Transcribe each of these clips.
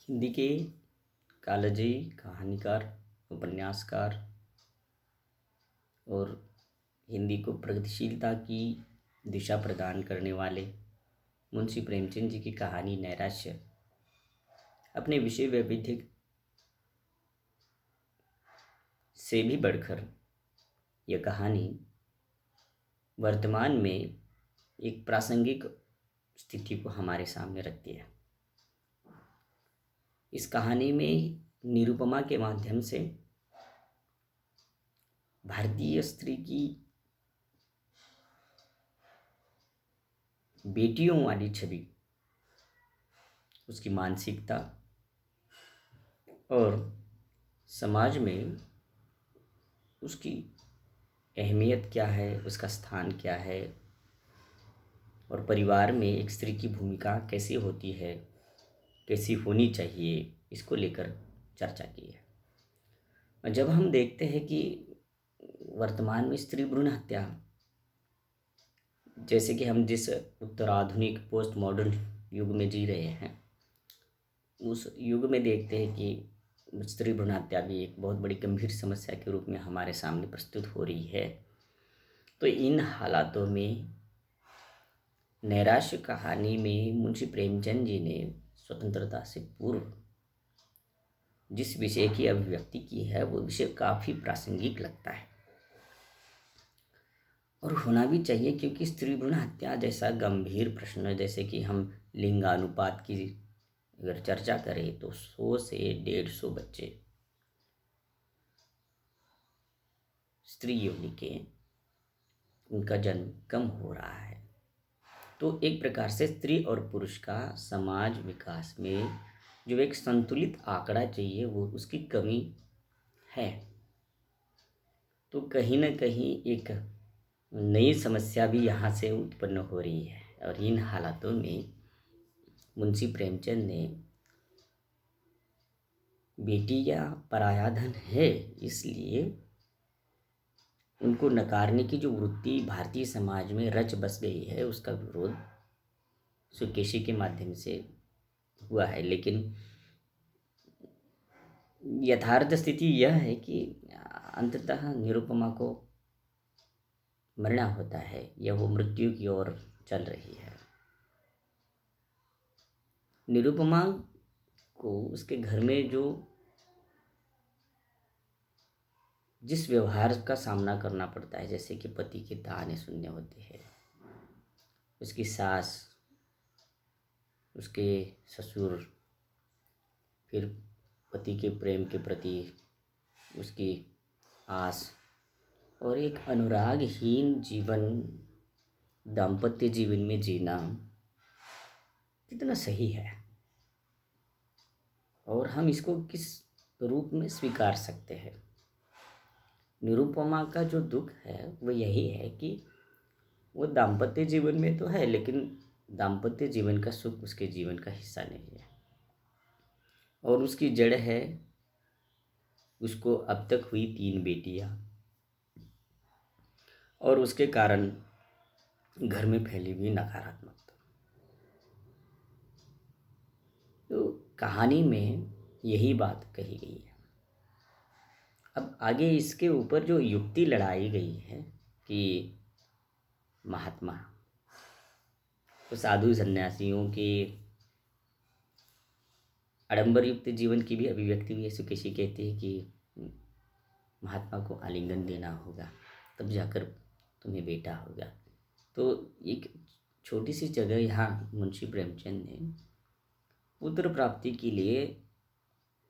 हिंदी के कालजयी कहानीकार, उपन्यासकार और हिंदी को प्रगतिशीलता की दिशा प्रदान करने वाले मुंशी प्रेमचंद जी की कहानी नैराश्य अपने विषय वैविध्य से भी बढ़कर यह कहानी वर्तमान में एक प्रासंगिक स्थिति को हमारे सामने रखती है। इस कहानी में निरुपमा के माध्यम से भारतीय स्त्री की बेटियों वाली छवि, उसकी मानसिकता और समाज में उसकी अहमियत क्या है, उसका स्थान क्या है और परिवार में एक स्त्री की भूमिका कैसी होती है, कैसी होनी चाहिए, इसको लेकर चर्चा की है। और जब हम देखते हैं कि वर्तमान में स्त्री भ्रूण हत्या, जैसे कि हम जिस उत्तराधुनिक पोस्ट मॉडर्न युग में जी रहे हैं, उस युग में देखते हैं कि स्त्री भ्रूण हत्या भी एक बहुत बड़ी गंभीर समस्या के रूप में हमारे सामने प्रस्तुत हो रही है। तो इन हालातों में नैराश्य कहानी में मुंशी प्रेमचंद जी ने स्वतंत्रता से पूर्व जिस विषय की अभिव्यक्ति की है, वो विषय काफ़ी प्रासंगिक लगता है और होना भी चाहिए, क्योंकि स्त्री भ्रूण हत्या जैसा गंभीर प्रश्न, जैसे कि हम लिंगानुपात की अगर चर्चा करें तो 100 से 150 बच्चे स्त्री योनि के उनका जन्म कम हो रहा है। तो एक प्रकार से स्त्री और पुरुष का समाज विकास में जो एक संतुलित आंकड़ा चाहिए, वो उसकी कमी है। तो कहीं ना कहीं एक नई समस्या भी यहाँ से उत्पन्न हो रही है और इन हालातों में मुंशी प्रेमचंद ने बेटियां पराया धन है, इसलिए उनको नकारने की जो वृत्ति भारतीय समाज में रच बस गई है, उसका विरोध सुकेशी के माध्यम से हुआ है। लेकिन यथार्थ स्थिति यह है कि अंततः निरुपमा को मरना होता है या वो मृत्यु की ओर चल रही है। निरुपमा को उसके घर में जिस व्यवहार का सामना करना पड़ता है, जैसे कि पति के ताने सुनने होते हैं, उसकी सास, उसके ससुर, फिर पति के प्रेम के प्रति उसकी आस और एक अनुरागहीन जीवन, दाम्पत्य जीवन में जीना कितना सही है और हम इसको किस रूप में स्वीकार सकते हैं। निरुपमा का जो दुख है वो यही है कि वो दाम्पत्य जीवन में तो है, लेकिन दाम्पत्य जीवन का सुख उसके जीवन का हिस्सा नहीं है और उसकी जड़ है उसको अब तक हुई 3 बेटियां और उसके कारण घर में फैली हुई नकारात्मकता। तो कहानी में यही बात कही गई है। अब आगे इसके ऊपर जो युक्ति लड़ाई गई है कि महात्मा तो साधु सन्यासियों के आडंबर युक्त जीवन की भी अभिव्यक्ति हुई है। सुकेशी कहती है कि महात्मा को आलिंगन देना होगा, तब जाकर तुम्हें बेटा होगा। तो एक छोटी सी जगह यहाँ मुंशी प्रेमचंद ने पुत्र प्राप्ति के लिए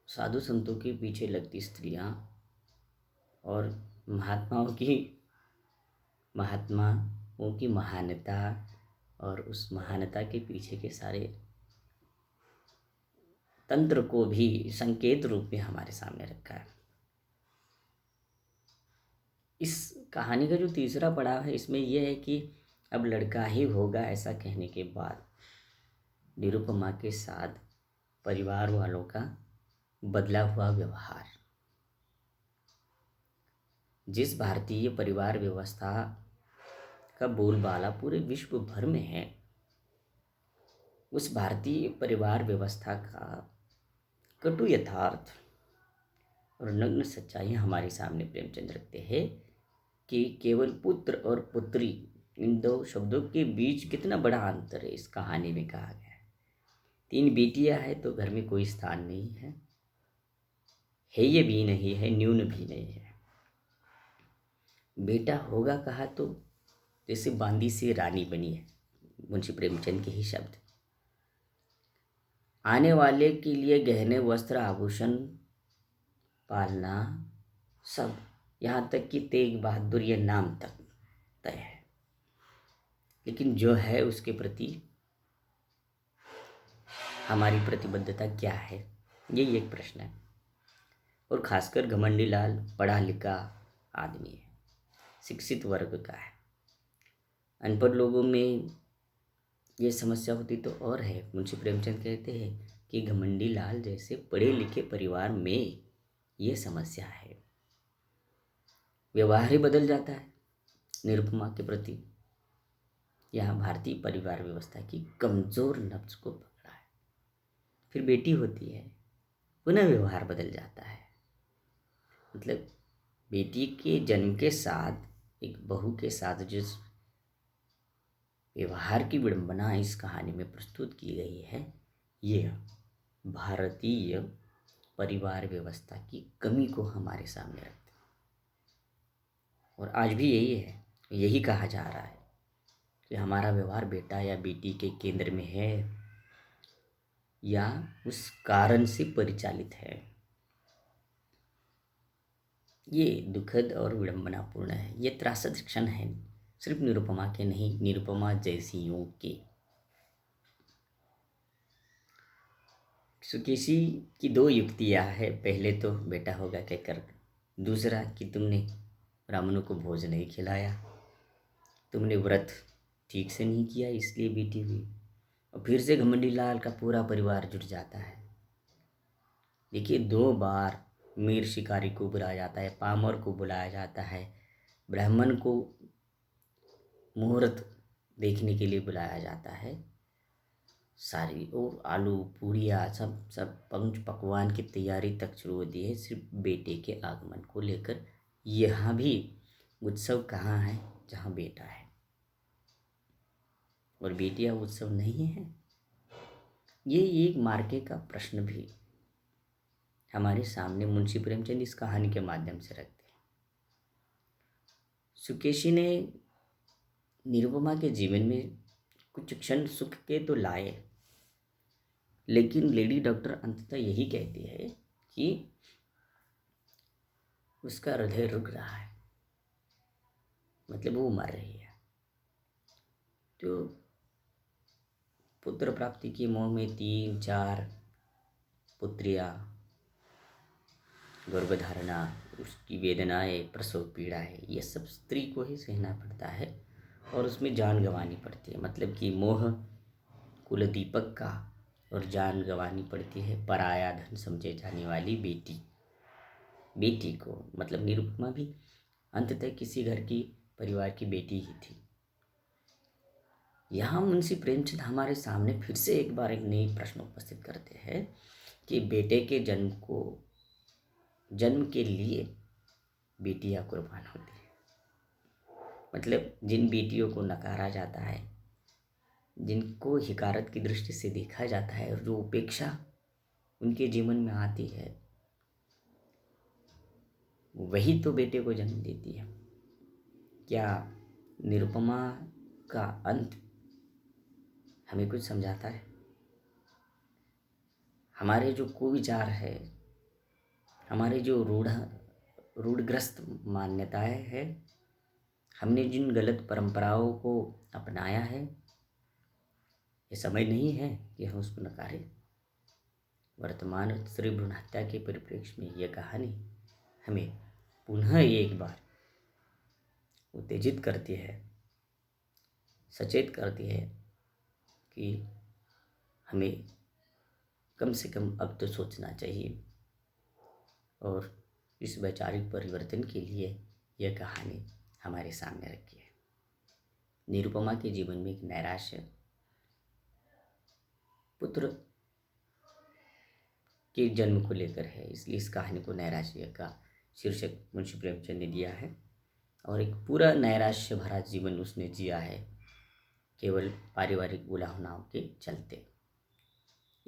साधु संतों के पीछे लगती स्त्रियां और महात्माओं की महानता और उस महानता के पीछे के सारे तंत्र को भी संकेत रूप में हमारे सामने रखा है। इस कहानी का जो तीसरा पड़ाव है, इसमें यह है कि अब लड़का ही होगा ऐसा कहने के बाद निरुपमा के साथ परिवार वालों का बदला हुआ व्यवहार, जिस भारतीय परिवार व्यवस्था का बोलबाला पूरे विश्व भर में है, उस भारतीय परिवार व्यवस्था का कटु यथार्थ और नग्न सच्चाई हमारे सामने प्रेमचंद रखते हैं कि केवल पुत्र और पुत्री, इन दो शब्दों के बीच कितना बड़ा अंतर है इस कहानी में कहा गया है। 3 बेटियां हैं तो घर में कोई स्थान नहीं है, हेय भी नहीं है, न्यून भी नहीं है। बेटा होगा कहा तो जैसे बांदी से रानी बनी है, मुंशी प्रेमचंद के ही शब्द। आने वाले के लिए गहने, वस्त्र, आभूषण, पालना, सब, यहाँ तक कि तेग बहादुर ये नाम तक तय है। लेकिन जो है उसके प्रति हमारी प्रतिबद्धता क्या है, यही एक प्रश्न है। और खासकर घमंडी लाल पढ़ा लिखा आदमी है, शिक्षित वर्ग का है। अनपढ़ लोगों में ये समस्या होती तो और है। मुंशी प्रेमचंद कहते हैं कि घमंडी लाल जैसे पढ़े लिखे परिवार में ये समस्या है। व्यवहार ही बदल जाता है निरुपमा के प्रति। यहाँ भारतीय परिवार व्यवस्था की कमजोर नब्ज को पकड़ा है। फिर बेटी होती है, पुनः व्यवहार बदल जाता है। मतलब बेटी के जन्म के साथ एक बहू के साथ जिस व्यवहार की विडंबना इस कहानी में प्रस्तुत की गई है, ये भारतीय परिवार व्यवस्था की कमी को हमारे सामने रखते हैं। और आज भी यही है, यही कहा जा रहा है कि हमारा व्यवहार बेटा या बेटी के केंद्र में है या उस कारण से परिचालित है। ये दुखद और विडंबनापूर्ण है। ये त्रासद क्षण है, सिर्फ निरुपमा के नहीं, निरुपमा जैसियों के। सुकेशी की 2 युक्तियाँ है। पहले तो बेटा होगा कहकर, दूसरा कि तुमने ब्राह्मणों को भोज नहीं खिलाया, तुमने व्रत ठीक से नहीं किया इसलिए बेटी हुई। और फिर से घमंडी लाल का पूरा परिवार जुट जाता है। देखिए 2 बार मीर शिकारी को बुलाया जाता है, पामर को बुलाया जाता है, ब्राह्मण को मुहूर्त देखने के लिए बुलाया जाता है। सारी और आलू पूड़ियाँ सब पंच पकवान की तैयारी तक शुरू होती है सिर्फ बेटे के आगमन को लेकर। यहाँ भी उत्सव कहाँ है जहाँ बेटा है और बेटियाँ उत्सव नहीं है। ये एक मार्के का प्रश्न भी हमारे सामने मुंशी प्रेमचंद इस कहानी के माध्यम से रखते हैं। सुकेशी ने निरुपमा के जीवन में कुछ क्षण सुख के तो लाए, लेकिन लेडी डॉक्टर अंततः यही कहती है कि उसका हृदय रुक रहा है, मतलब वो मर रही है। तो पुत्र प्राप्ति के मोह में 3-4 पुत्रियाँ, गर्भधारणा, उसकी वेदनाएं, प्रसव पीड़ाएं, ये सब स्त्री को ही सहना पड़ता है और उसमें जान गंवानी पड़ती है। मतलब कि मोह कुल दीपक का और जान गंवानी पड़ती है पराया धन समझे जाने वाली बेटी को। मतलब निरुपमा भी अंततः किसी घर की परिवार की बेटी ही थी। यहाँ मुंशी प्रेमचंद हमारे सामने फिर से एक बार एक नई प्रश्न उपस्थित करते हैं कि बेटे के जन्म के लिए बेटियां कुर्बान होती है। मतलब जिन बेटियों को नकारा जाता है, जिनको हिकारत की दृष्टि से देखा जाता है और जो उपेक्षा उनके जीवन में आती है, वही तो बेटे को जन्म देती है। क्या निरुपमा का अंत हमें कुछ समझाता है? हमारे जो कुविचार है, हमारे जो रूढ़ग्रस्त मान्यताएं हैं, हमने जिन गलत परंपराओं को अपनाया है, ये समय नहीं है कि हम उसको नकारें। वर्तमान स्त्री भ्रूण हत्या के परिप्रेक्ष्य में यह कहानी हमें पुनः एक बार उत्तेजित करती है, सचेत करती है कि हमें कम से कम अब तो सोचना चाहिए और इस वैचारिक परिवर्तन के लिए यह कहानी हमारे सामने रखी है। निरुपमा के जीवन में एक नैराश्य, पुत्र के जन्म को लेकर है, इसलिए इस कहानी को नैराश्य का शीर्षक मुंशी प्रेमचंद ने दिया है। और एक पूरा नैराश्य भरा जीवन उसने जिया है, केवल पारिवारिक उलाहनाओं के चलते।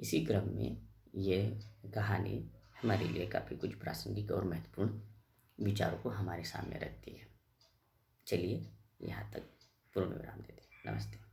इसी क्रम में ये कहानी हमारे लिए काफ़ी कुछ प्रासंगिक और महत्वपूर्ण विचारों को हमारे सामने रखती है। चलिए यहाँ तक पूर्ण विराम देते हैं। नमस्ते।